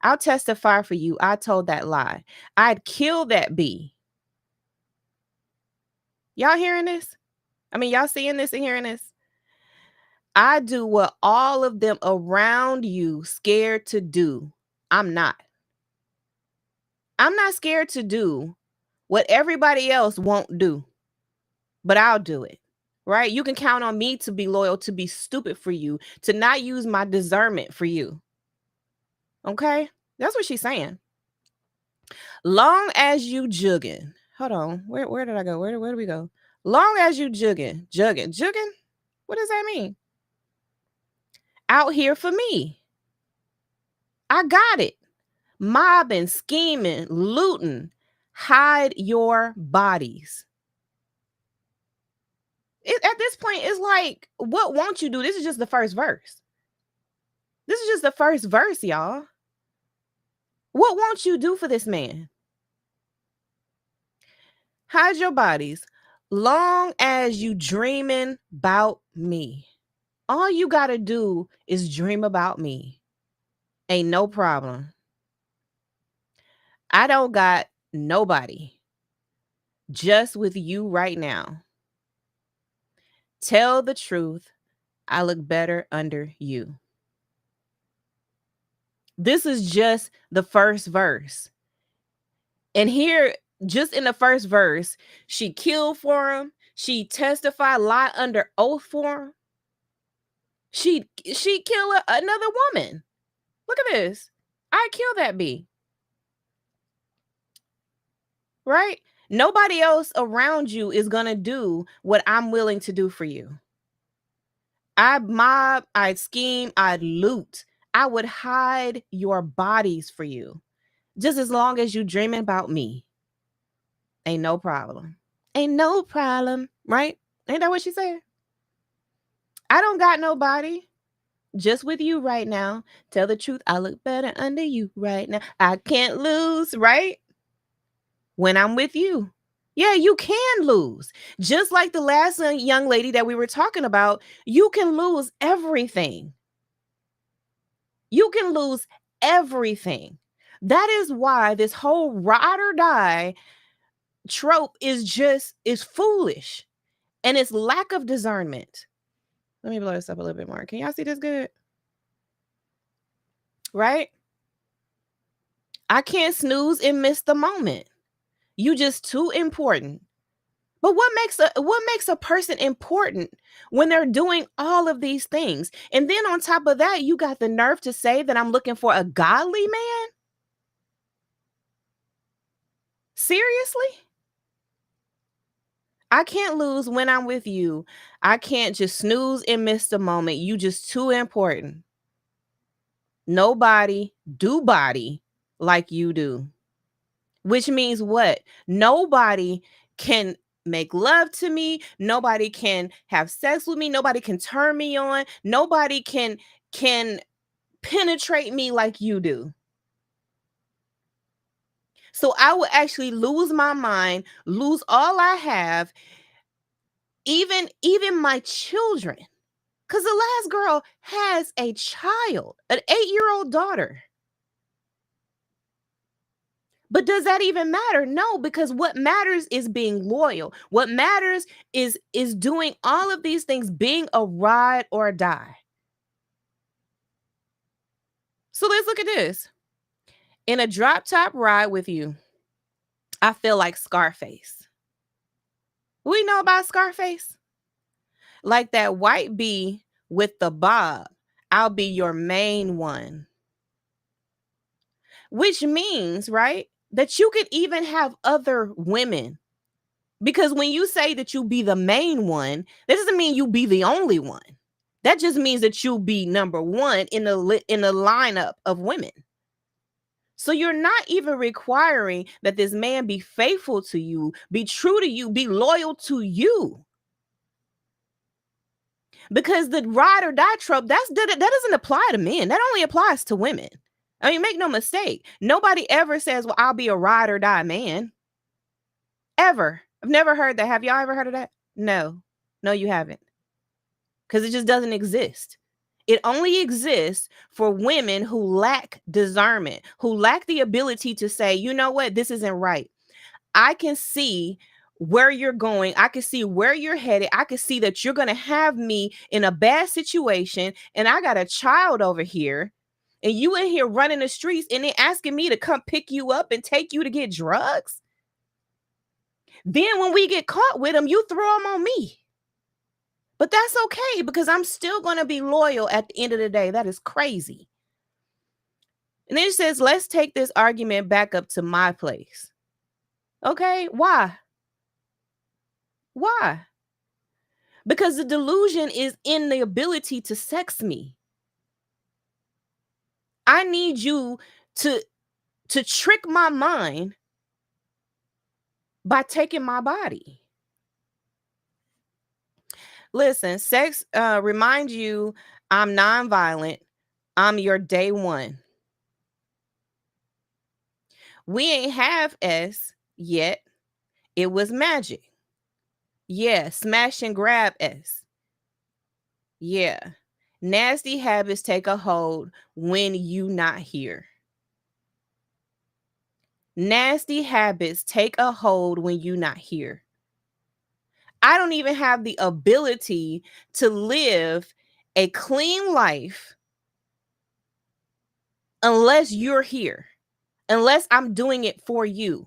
"I'll testify for you. I told that lie. I'd kill that bee." Y'all hearing this? I mean, y'all seeing this and hearing this? "I do what all of them around you scared to do. I'm not. I'm not scared to do what everybody else won't do, but I'll do it." Right? You can count on me to be loyal, to be stupid for you, to not use my discernment for you. Okay? That's what she's saying. "Long as you jugging." Hold on. Where did I go? Where do we go? "Long as you jugging." Jugging? What does that mean? "Out here for me. I got it. Mobbing, scheming, looting. Hide your bodies." At this point, it's like, what won't you do? This is just the first verse. This is just the first verse, y'all. What won't you do for this man? "Hide your bodies. Long as you dreaming about me. All you got to do is dream about me. Ain't no problem. I don't got nobody. Just with you right now. Tell the truth. I look better under you." This is just the first verse. And here, just in the first verse, she killed for him. She testified, lie under oath for him. She killed another woman. Look at this. "I kill that bee." Right? Nobody else around you is going to do what I'm willing to do for you. I'd mob, I'd scheme, I'd loot. I would hide your bodies for you. Just as long as you dreaming about me. Ain't no problem. Ain't no problem. Right? Ain't that what she said? "I don't got nobody. Just with you right now. Tell the truth. I look better under you right now. I can't lose." Right? When I'm with you. Yeah, you can lose. Just like the last young lady that we were talking about, you can lose everything. You can lose everything. That is why this whole ride or die trope is foolish, and it's lack of discernment. Let me blow this up a little bit more. Can y'all see this good? Right? I can't snooze and miss the moment. You just too important. But what makes a person important when they're doing all of these things? And then on top of that, you got the nerve to say that I'm looking for a godly man? Seriously? I can't lose when I'm with you. I can't just snooze and miss the moment. You just too important. Nobody do body like you do. Which means what? Nobody can make love to me. Nobody can have sex with me. Nobody can turn me on. Nobody can penetrate me like you do. So I would actually lose my mind, lose all I have, even my children. Because the last girl has a child, an 8-year-old daughter. But does that even matter? No, because what matters is being loyal. What matters is doing all of these things, being a ride or die. So let's look at this. In a drop top ride with you, I feel like Scarface. We know about Scarface? Like that white bee with the bob. I'll be your main one. Which means, right, that you could even have other women. Because when you say that you be the main one, that doesn't mean you be the only one. That just means that you'll be number one in the lineup of women. So you're not even requiring that this man be faithful to you, be true to you, be loyal to you. Because the ride or die trope, that doesn't apply to men. That only applies to women. I mean, make no mistake. Nobody ever says, well, I'll be a ride or die man. Ever. I've never heard that. Have y'all ever heard of that? No, you haven't. Because it just doesn't exist. It only exists for women who lack discernment, who lack the ability to say, you know what, this isn't right. I can see where you're going. I can see where you're headed. I can see that you're going to have me in a bad situation. And I got a child over here. And you in here running the streets and then asking me to come pick you up and take you to get drugs. Then when we get caught with them, you throw them on me. But that's okay because I'm still going to be loyal at the end of the day. That is crazy. And then it says, let's take this argument back up to my place. Okay, why? Why? Because the delusion is in the ability to sex me. I need you to trick my mind by taking my body. Listen, sex remind you I'm nonviolent. I'm your day one. We ain't have S yet. It was magic. Yeah, smash and grab S. Yeah. Nasty habits take a hold when you not here. Nasty habits take a hold when you not here. I don't even have the ability to live a clean life unless you're here, unless I'm doing it for you.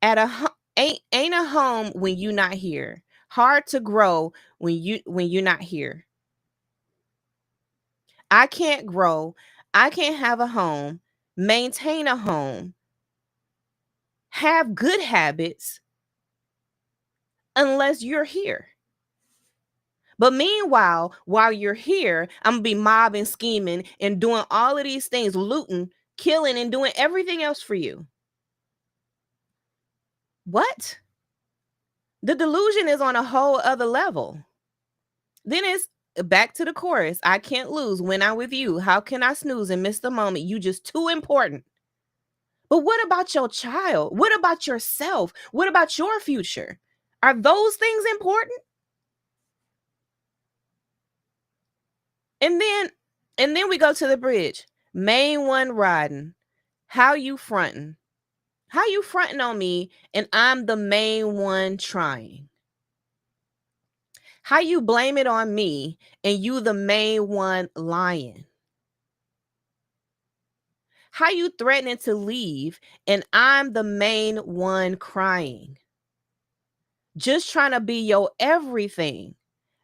Ain't a home when you not here. Hard to grow when you're not here. I can't grow. I can't have a home, maintain a home, have good habits unless you're here. But meanwhile, while you're here, I'm going to be mobbing, scheming, and doing all of these things, looting, killing, and doing everything else for you. What? The delusion is on a whole other level. Then it's back to the chorus. I can't lose when I'm with you. How can I snooze and miss the moment? You just too important. But what about your child? What about yourself? What about your future? Are those things important? And then we go to the bridge. Main one riding. How you fronting? How you fronting on me and I'm the main one trying? How you blame it on me and you the main one lying? How you threatening to leave and I'm the main one crying? Just trying to be your everything.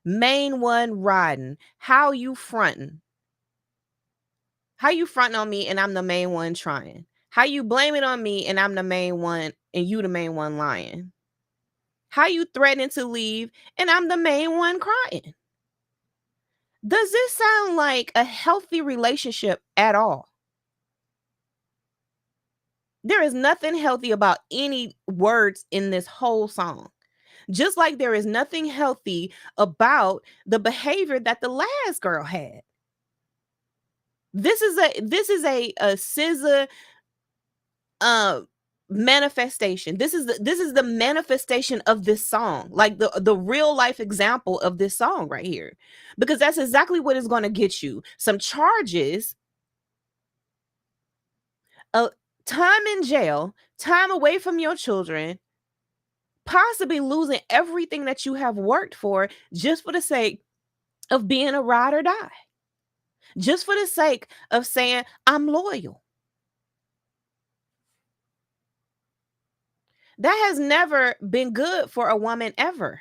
Main one riding. How you fronting? How you fronting on me and I'm the main one trying? How you blame it on me and I'm the main one and you the main one lying? How you threatening to leave and I'm the main one crying? Does this sound like a healthy relationship at all? There is nothing healthy about any words in this whole song. Just like there is nothing healthy about the behavior that the last girl had. This is a scissor manifestation. This is the manifestation of this song, like the real life example of this song right here, because that's exactly what is going to get you some charges, time in jail, time away from your children, possibly losing everything that you have worked for just for the sake of being a ride or die, just for the sake of saying I'm loyal. That has never been good for a woman ever.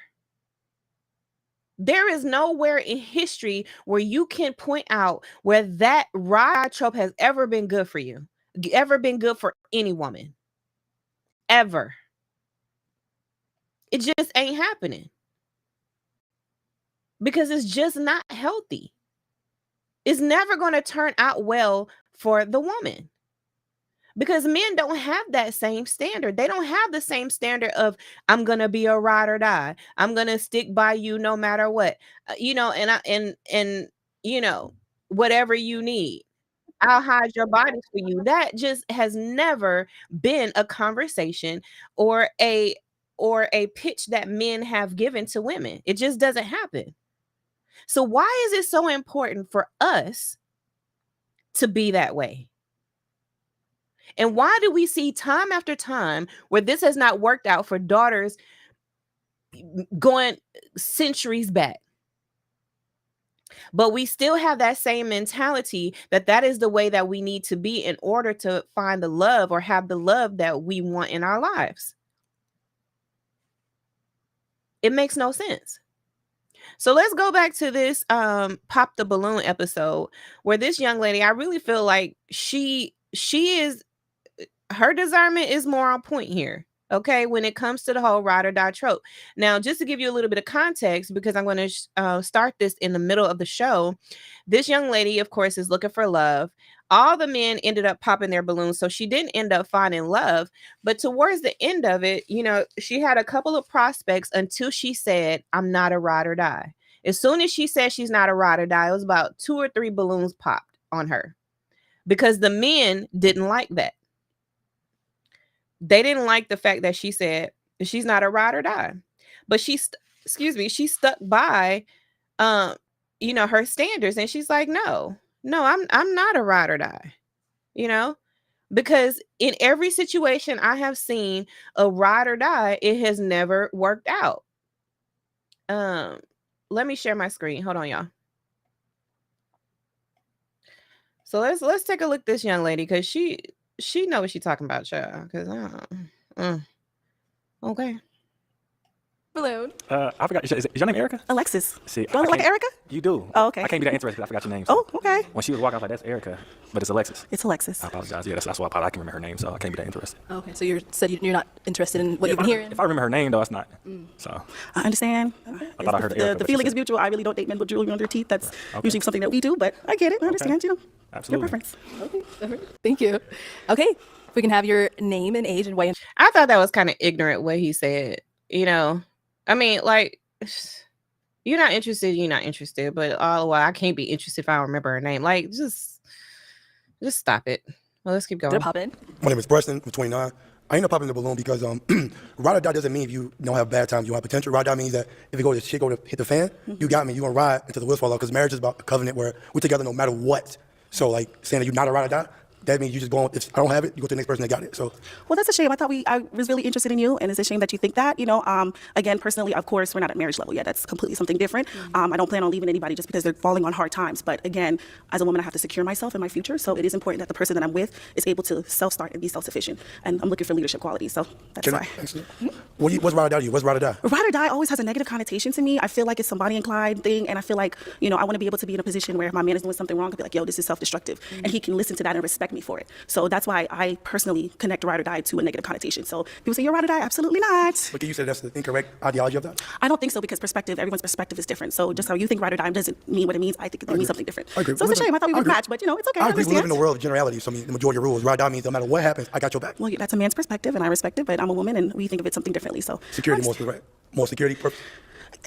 There is nowhere in history where you can point out where that ride trope has ever been good for you, ever been good for any woman, ever. It just ain't happening because it's just not healthy. It's never going to turn out well for the woman. Because men don't have that same standard. They don't have the same standard of I'm gonna be a ride or die. I'm gonna stick by you no matter what. And whatever you need, I'll hide your body for you. That just has never been a conversation or a pitch that men have given to women. It just doesn't happen. So why is it so important for us to be that way? And why do we see time after time where this has not worked out for daughters going centuries back? But we still have that same mentality that is the way that we need to be in order to find the love or have the love that we want in our lives. It makes no sense. So let's go back to this Pop the Balloon episode where this young lady, I really feel like she is, her discernment is more on point here. Okay, when it comes to the whole ride or die trope. Now, just to give you a little bit of context, because I'm going to start this in the middle of the show, this young lady, of course, is looking for love. All the men ended up popping their balloons, so she didn't end up finding love. But towards the end of it, she had a couple of prospects until she said, I'm not a ride or die. As soon as she said she's not a ride or die, it was about 2 or 3 balloons popped on her because the men didn't like that. They didn't like the fact that she said she's not a ride or die, but she stuck by, her standards, and she's like, no, I'm not a ride or die, because in every situation I have seen a ride or die, it has never worked out. Let me share my screen. Hold on, y'all. So let's take a look at this young lady because she know what she's talking about, child. Because okay. Balloon. I forgot. Is your name Erica? Alexis. See, Do I look like Erica? You do. Oh, okay. I can't be that interested because I forgot your name. Oh, okay. When she was walking, I was like, that's Erica. But it's Alexis. It's Alexis. I apologize. Yeah, that's why I can remember her name, so I can't be that interested. Okay, so you're not interested in what you've been hearing? If I remember her name, though, it's not. So. I understand. I thought I heard Erica. The feeling is mutual. I really don't date men with jewelry on their teeth. That's usually something that we do, but I get it. I understand, Absolutely. your preference. Okay. Thank you. Okay, if we can have your name and age and weigh in. I thought that was kind of ignorant what he said. I mean, like, you're not interested, but all the while I can't be interested if I don't remember her name. Like, just stop it. Well, let's keep going. Did it pop in? My name is Preston. I'm 29. I ended up popping the balloon because ride or die doesn't mean if you don't have bad times, you don't have potential. Ride or die means that if it goes to hit the fan, you got me. You're going to ride until the wheels fall off because marriage is about a covenant where we're together no matter what. So, like, saying that you're not a ride or die, that means you just go on. If I don't have it, you go to the next person that got it. So, well, that's a shame. I was really interested in you, and it's a shame that you think that. Again, personally, of course, we're not at marriage level yet. That's completely something different. I don't plan on leaving anybody just because they're falling on hard times. But again, as a woman, I have to secure myself and my future. So it is important that the person that I'm with is able to self-start and be self-sufficient. And I'm looking for leadership qualities. So that's why. What's ride or die to you? What's ride or die? Ride or die always has a negative connotation to me. I feel like it's some Bonnie and Clyde thing, and I feel like I want to be able to be in a position where if my man is doing something wrong, I can be like, yo, this is self-destructive, and he can listen to that and respect me for it. So that's why I personally connect ride or die to a negative connotation. So people say, you're ride or die? Absolutely not. But can you say that's the incorrect ideology of that? I don't think so because everyone's perspective is different. So just how you think ride or die doesn't mean what it means. I think it means something different. I agree. So it's a shame. I thought we would match, but it's okay. I agree. We live in a world of generalities. So I mean, the majority of rules. Ride or die means no matter what happens, I got your back. Well, that's a man's perspective, and I respect it, but I'm a woman, and we think of it something differently. So security, more security purpose.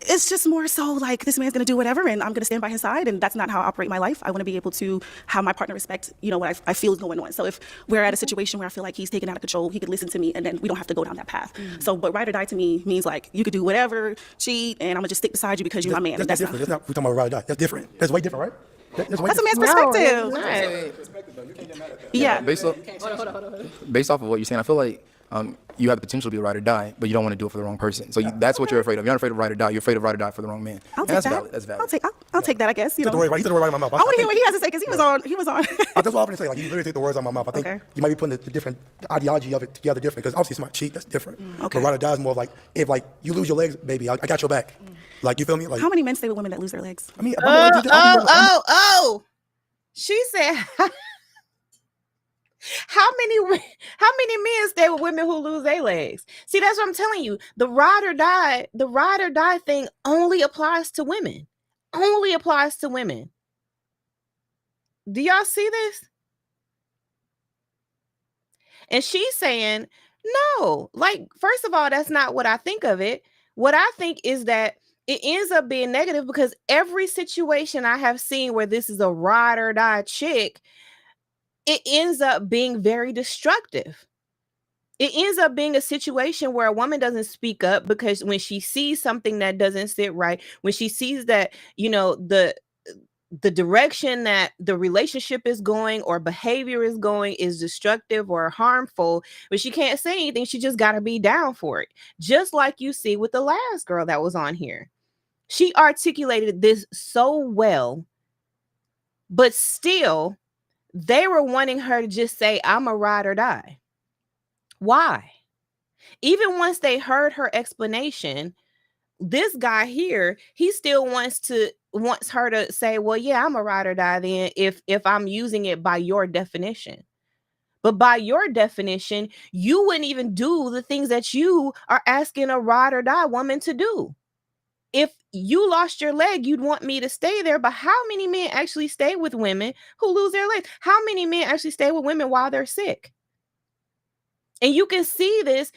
It's just more so like this man's gonna do whatever, and I'm gonna stand by his side, and that's not how I operate my life. I want to be able to have my partner respect, what I feel is going on. So if we're at a situation where I feel like he's taken out of control, he could listen to me, and then we don't have to go down that path. So, but ride or die to me means like you could do whatever, cheat, and I'm gonna just stick beside you because you're my man. That's different. That's not, we're talking about ride or die. That's different. That's way different, right? That's a man's perspective. No, it's Yeah. Based off of what you're saying, I feel like you have the potential to be a ride or die, but you don't want to do it for the wrong person. So that's what you're afraid of. You're not afraid of ride or die. You're afraid of ride or die for the wrong man. I'll take that's that. valid. That's valid. I'll take that, I guess. He took the word right out of my mouth. I want to hear what he has to say because he was on. That's what I'm gonna say. Like, you literally take the words out of my mouth. I think you might be putting the different ideology of it together different, because obviously it's my cheat. That's different. Okay. But ride or die is more like, if like you lose your legs, baby, I got your back. Like, you feel me? Like, How many men stay with women that lose their legs? I mean, She said, how many men stay with women who lose their legs? See, that's what I'm telling you. The ride or die thing only applies to women. Only applies to women. Do y'all see this? And she's saying, no, like, first of all, that's not what I think of it. What I think is that it ends up being negative, because every situation I have seen where this is a ride or die chick, it ends up being very destructive. It ends up being a situation where a woman doesn't speak up because when she sees something that doesn't sit right, when she sees that, the direction that the relationship is going or behavior is going is destructive or harmful, but she can't say anything. She just got to be down for it. Just like you see with the last girl that was on here. She articulated this so well, but still they were wanting her to just say, I'm a ride or die. Why? Even once they heard her explanation, this guy here, he still wants her to say, well, yeah, I'm a ride or die then if I'm using it by your definition. But by your definition, you wouldn't even do the things that you are asking a ride or die woman to do. If you lost your leg, you'd want me to stay there. But how many men actually stay with women who lose their legs? How many men actually stay with women while they're sick? And you can see this,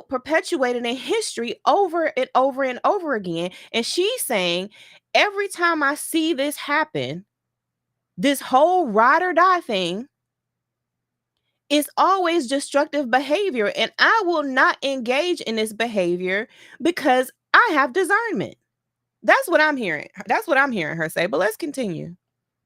perpetuated in history over and over and over again. And she's saying, every time I see this happen, this whole ride or die thing is always destructive behavior. And I will not engage in this behavior because I have discernment. That's what I'm hearing. That's what I'm hearing her say. But let's continue.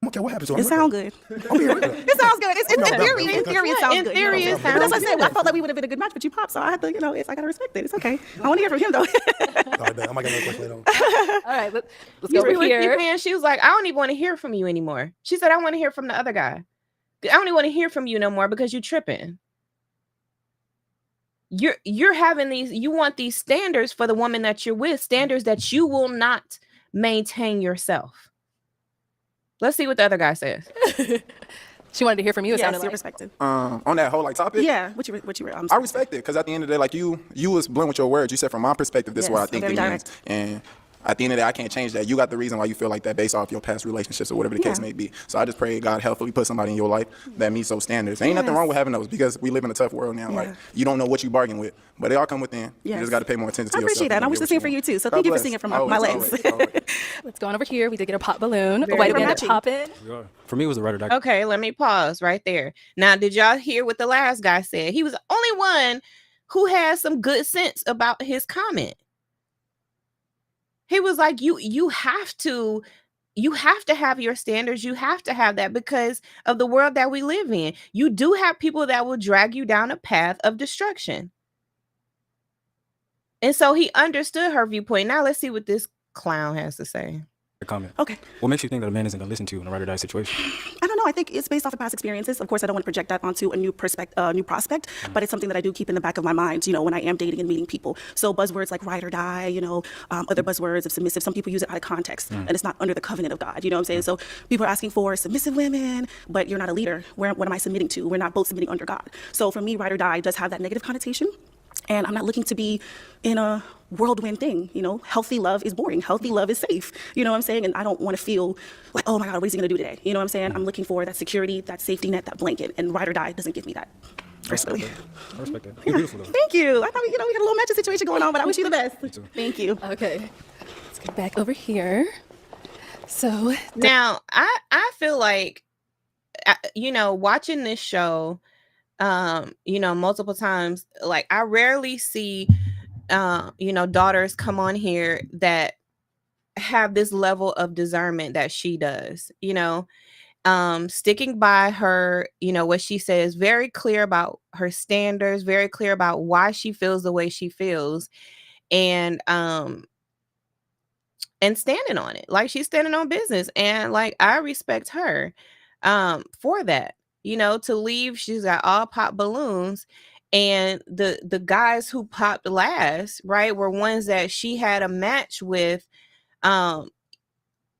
Okay, what happens? It sounds good. It sounds good. In theory, it sounds good. In theory, it But sounds as I said, good. I felt like we would have been a good match, but you popped, so I had to, I gotta respect it. It's okay. I want to hear from him though. All right, man, I might get another question later on. All right, let's go over here. Man, she was like, I don't even want to hear from you anymore. She said, I want to hear from the other guy. I don't even want to hear from you no more because you're tripping. You're having you want these standards for the woman that you're with, standards that you will not maintain yourself. Let's see what the other guy says. She wanted to hear from you. It Yes, sounded your like. perspective. On that whole topic. Yeah, what you I respect it, because at the end of the day, like you was blunt with your words. You said, from my perspective, this is what I Yes, think very it means. direct. And at the end of the day, I can't change that. You got the reason why you feel like that based off your past relationships or whatever the case Yeah. may be. So I just pray God helpfully put somebody in your life that meets those standards. Ain't nothing wrong with having those, because we live in a tough world now. Yeah. Like, you don't know what you bargain with, but they all come within. You Yes. just got to pay more attention to I yourself. appreciate that. And I and wish get the same what for you you want. too. So God thank you for bless. singing from my Always, legs. always. Let's go on over here. We did get a pop balloon. Very Why did we end up matching. popping? For me, it was the ride or die. Okay, let me pause right there. Now, did y'all hear what the last guy said? He was the only one who had some good sense about his comment. He was like, you have to have your standards. You have to have that because of the world that we live in. You do have people that will drag you down a path of destruction. And so he understood her viewpoint. Now let's see what this clown has to say. Comment. Okay. What makes you think that a man isn't going to listen to you in a ride or die situation? I don't know. I think it's based off of past experiences. Of course, I don't want to project that onto a new prospect, but it's something that I do keep in the back of my mind, when I am dating and meeting people. So buzzwords like ride or die, other buzzwords of submissive, some people use it out of context and it's not under the covenant of God. You know what I'm saying? So people are asking for submissive women, but you're not a leader. What am I submitting to? We're not both submitting under God. So for me, ride or die does have that negative connotation. And I'm not looking to be in a whirlwind thing. Healthy love is boring. Healthy love is safe. You know what I'm saying? And I don't want to feel like, oh my God, what is he going to do today? You know what I'm saying? I'm looking for that security, that safety net, that blanket. And ride or die doesn't give me that. Personally. I respect that. You're beautiful, though. Thank you. I thought we had a little matching situation going on, but I wish you the best. Me too. Thank you. Okay. Let's get back over here. So Now, I feel like watching this show multiple times, like I rarely see daughters come on here that have this level of discernment that she does, sticking by her, what she says, very clear about her standards, very clear about why she feels the way she feels, and standing on it. Like she's standing on business, and like I respect her for that. To leave, she's got all pop balloons, and the guys who popped last, right, were ones that she had a match with um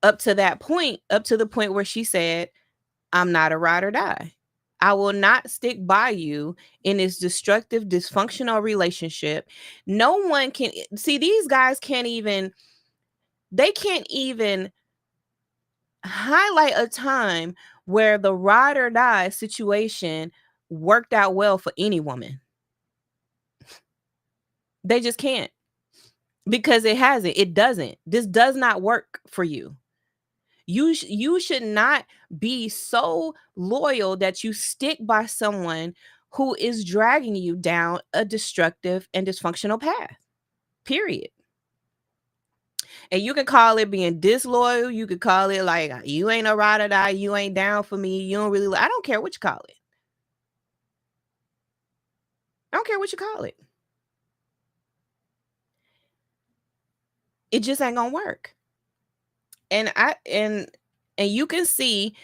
up to that point, up to the point where she said, I'm not a ride or die. I will not stick by you in this destructive, dysfunctional relationship. No one can see, these guys can't even highlight a time where the ride or die situation worked out well for any woman. They just can't, because it hasn't. It doesn't. This does not work for you. You should not be so loyal that you stick by someone who is dragging you down a destructive and dysfunctional path. Period. And you can call it being disloyal. You could call it like, you ain't a ride or die. You ain't down for me. You don't really. I don't care what you call it. I don't care what you call it. It just ain't gonna work. And you can see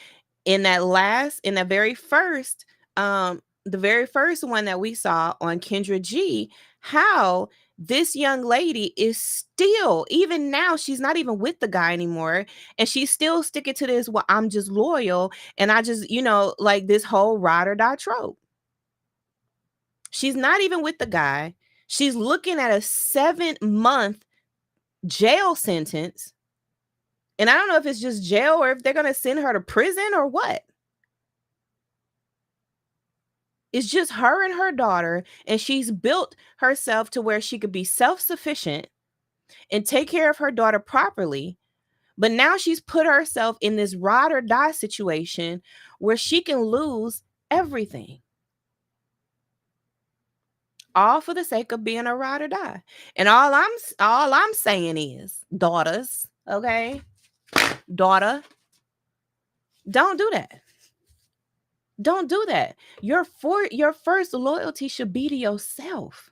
in the very first one that we saw on Kendra G, how this young lady is still, even now, she's not even with the guy anymore, and she's still sticking to this, well, I'm just loyal, and I just, like this whole ride or die trope. She's not even with the guy. She's looking at a 7-month jail sentence. And I don't know if it's just jail or if they're going to send her to prison or what. It's just her and her daughter, and she's built herself to where she could be self-sufficient and take care of her daughter properly. But now she's put herself in this ride or die situation where she can lose everything. All for the sake of being a ride or die. And all I'm saying is, daughters, okay? Daughter, don't do that. Don't do that. Your first loyalty should be to yourself.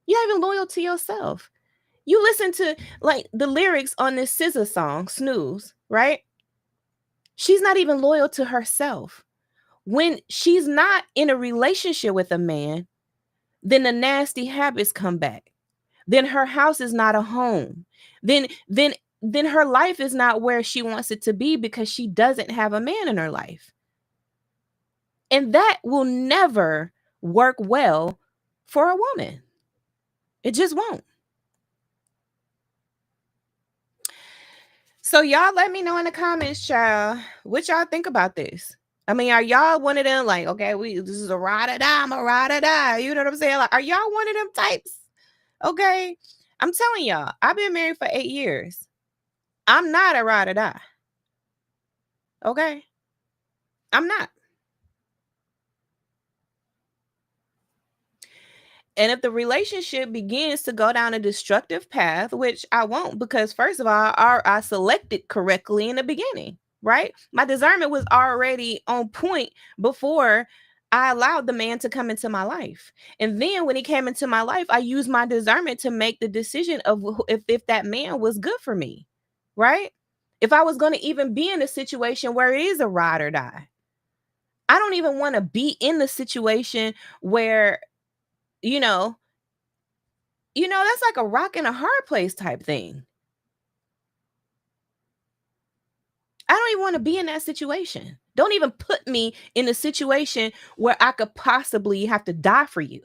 You're not even loyal to yourself. You listen to like the lyrics on this SZA song, Snooze, right? She's not even loyal to herself. When she's not in a relationship with a man, then the nasty habits come back. Then her house is not a home. Then her life is not where she wants it to be because she doesn't have a man in her life. And that will never work well for a woman. It just won't. So y'all let me know in the comments, child, what y'all think about this. I mean, are y'all one of them like, okay, this is a ride or die, I'm a ride or die. You know what I'm saying? Like, are y'all one of them types? Okay. I'm telling y'all, I've been married for 8 years. I'm not a ride or die. Okay? I'm not. And if the relationship begins to go down a destructive path, which I won't, because first of all, I selected correctly in the beginning, right? My discernment was already on point before I allowed the man to come into my life. And then when he came into my life, I used my discernment to make the decision of if that man was good for me, right? If I was going to even be in a situation where it is a ride or die. I don't even want to be in the situation where that's like a rock and a hard place type thing. I don't even want to be in that situation. Don't even put me in a situation where I could possibly have to die for you.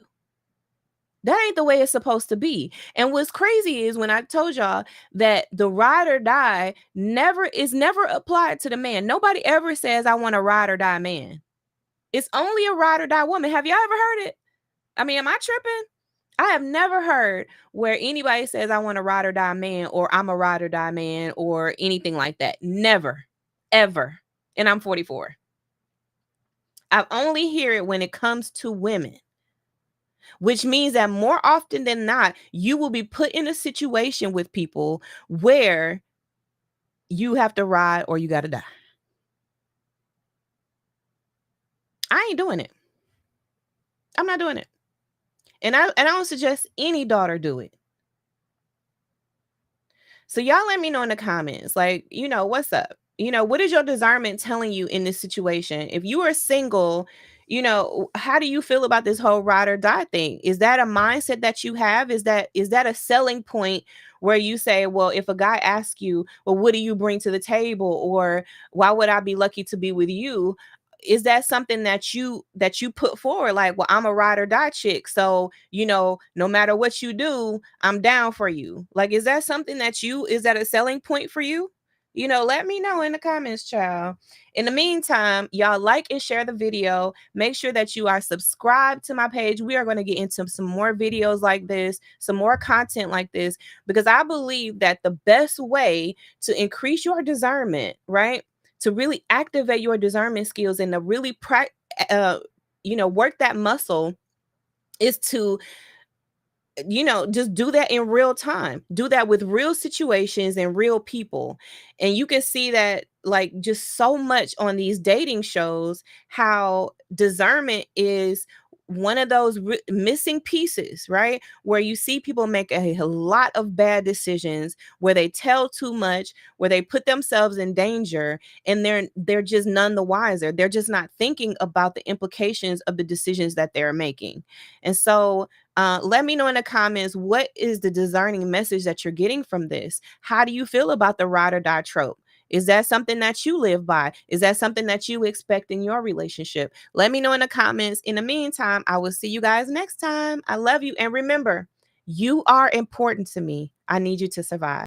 That ain't the way it's supposed to be. And what's crazy is when I told y'all that the ride or die is never applied to the man. Nobody ever says, I want a ride or die man. It's only a ride or die woman. Have y'all ever heard it? I mean, am I tripping? I have never heard where anybody says I want a ride or die man or I'm a ride or die man or anything like that. Never, ever. And I'm 44. I only hear it when it comes to women, which means that more often than not, you will be put in a situation with people where you have to ride or you got to die. I ain't doing it. I'm not doing it. And I don't suggest any daughter do it. So y'all let me know in the comments, like, what's up? What is your discernment telling you in this situation? If you are single, how do you feel about this whole ride or die thing? Is that a mindset that you have? Is that a selling point where you say, well, if a guy asks you, well, what do you bring to the table? Or why would I be lucky to be with you? Is that something that you put forward, like, well, I'm a ride or die chick, so no matter what you do, I'm down for you? Like, is that something is that a selling point for you? Let me know in the comments, child. In the meantime, y'all like and share the video. Make sure that you are subscribed to my page. We are going to get into some more videos like this, some more content like this, because I believe that the best way to increase your discernment, right, to really activate your discernment skills and to really work that muscle, is to just do that in real time. Do that with real situations and real people. And you can see that, like, just so much on these dating shows, how discernment is one of those missing pieces, right? Where you see people make a lot of bad decisions, where they tell too much, where they put themselves in danger, and they're just none the wiser. They're just not thinking about the implications of the decisions that they're making. And so let me know in the comments, what is the discerning message that you're getting from this? How do you feel about the ride or die trope? Is that something that you live by? Is that something that you expect in your relationship? Let me know in the comments. In the meantime, I will see you guys next time. I love you. And remember, you are important to me. I need you to survive.